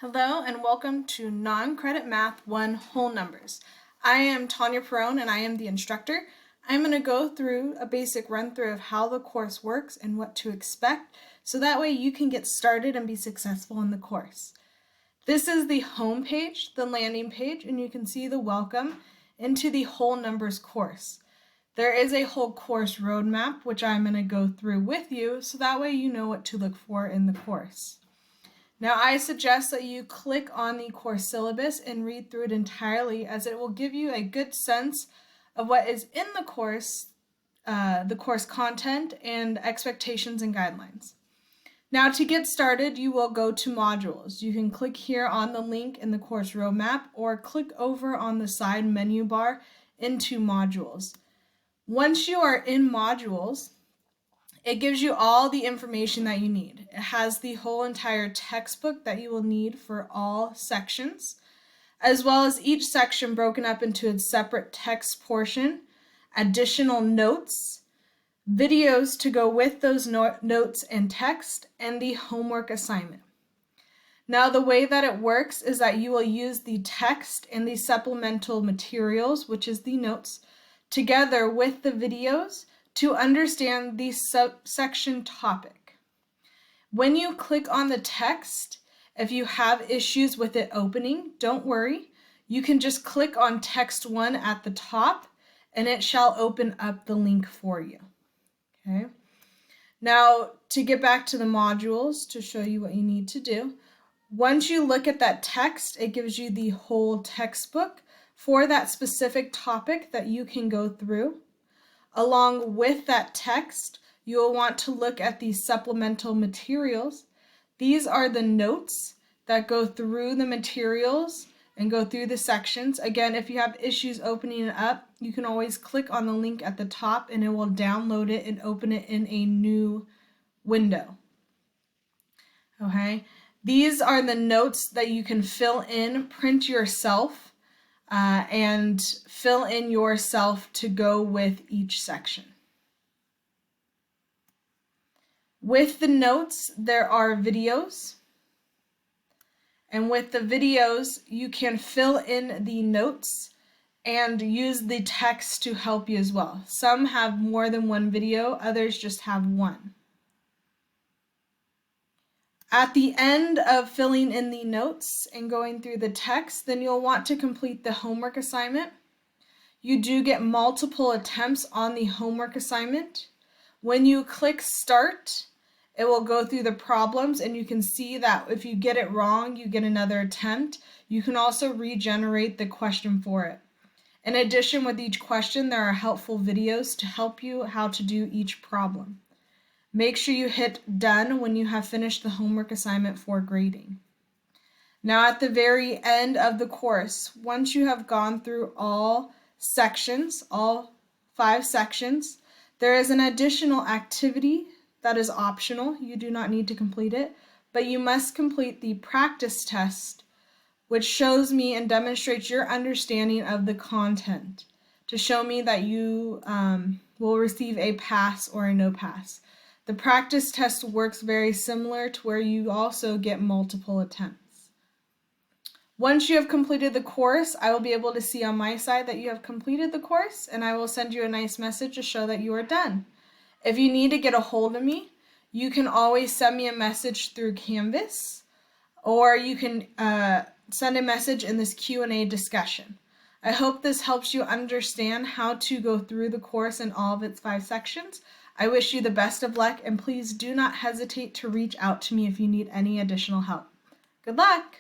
Hello and welcome to Non-Credit Math 1 Whole Numbers. I am Tanya Perone and I am the instructor. I'm going to go through a basic run through of how the course works and what to expect so that way you can get started and be successful in the course. This is the home page, the landing page, and you can see the welcome into the Whole Numbers course. There is a whole course roadmap which I'm going to go through with you so that way you know what to look for in the course. Now, I suggest that you click on the course syllabus and read through it entirely, as it will give you a good sense of what is in the course content and expectations and guidelines. Now, to get started, you will go to modules. You can click here on the link in the course roadmap or click over on the side menu bar into modules. Once you are in modules, it gives you all the information that you need. It has the whole entire textbook that you will need for all sections, as well as each section broken up into its separate text portion, additional notes, videos to go with those notes and text, and the homework assignment. Now, the way that it works is that you will use the text and the supplemental materials, which is the notes, together with the videos to understand the subsection topic. When you click on the text, if you have issues with it opening, don't worry. You can just click on text 1 at the top and it shall open up the link for you. Okay. Now, to get back to the modules to show you what you need to do, once you look at that text, it gives you the whole textbook for that specific topic that you can go through. Along with that text, you will want to look at the supplemental materials. These are the notes that go through the materials and go through the sections. Again, if you have issues opening it up, you can always click on the link at the top and it will download it and open it in a new window. Okay, these are the notes that you can fill in, print yourself, and fill in yourself to go with each section. With the notes, there are videos. And with the videos, you can fill in the notes and use the text to help you as well. Some have more than one video, others just have one. At the end of filling in the notes and going through the text, then you'll want to complete the homework assignment. You do get multiple attempts on the homework assignment. When you click start, it will go through the problems and you can see that if you get it wrong, you get another attempt. You can also regenerate the question for it. In addition, with each question, there are helpful videos to help you how to do each problem. Make sure you hit done when you have finished the homework assignment for grading. Now, at the very end of the course, once you have gone through all sections, all 5 sections, there is an additional activity that is optional. You do not need to complete it, but you must complete the practice test, which shows me and demonstrates your understanding of the content to show me that you will receive a pass or a no pass. The practice test works very similar to where you also get multiple attempts. Once you have completed the course, I will be able to see on my side that you have completed the course, and I will send you a nice message to show that you are done. If you need to get a hold of me, you can always send me a message through Canvas, or you can send a message in this Q&A discussion. I hope this helps you understand how to go through the course in all of its 5 sections. I wish you the best of luck, and please do not hesitate to reach out to me if you need any additional help. Good luck!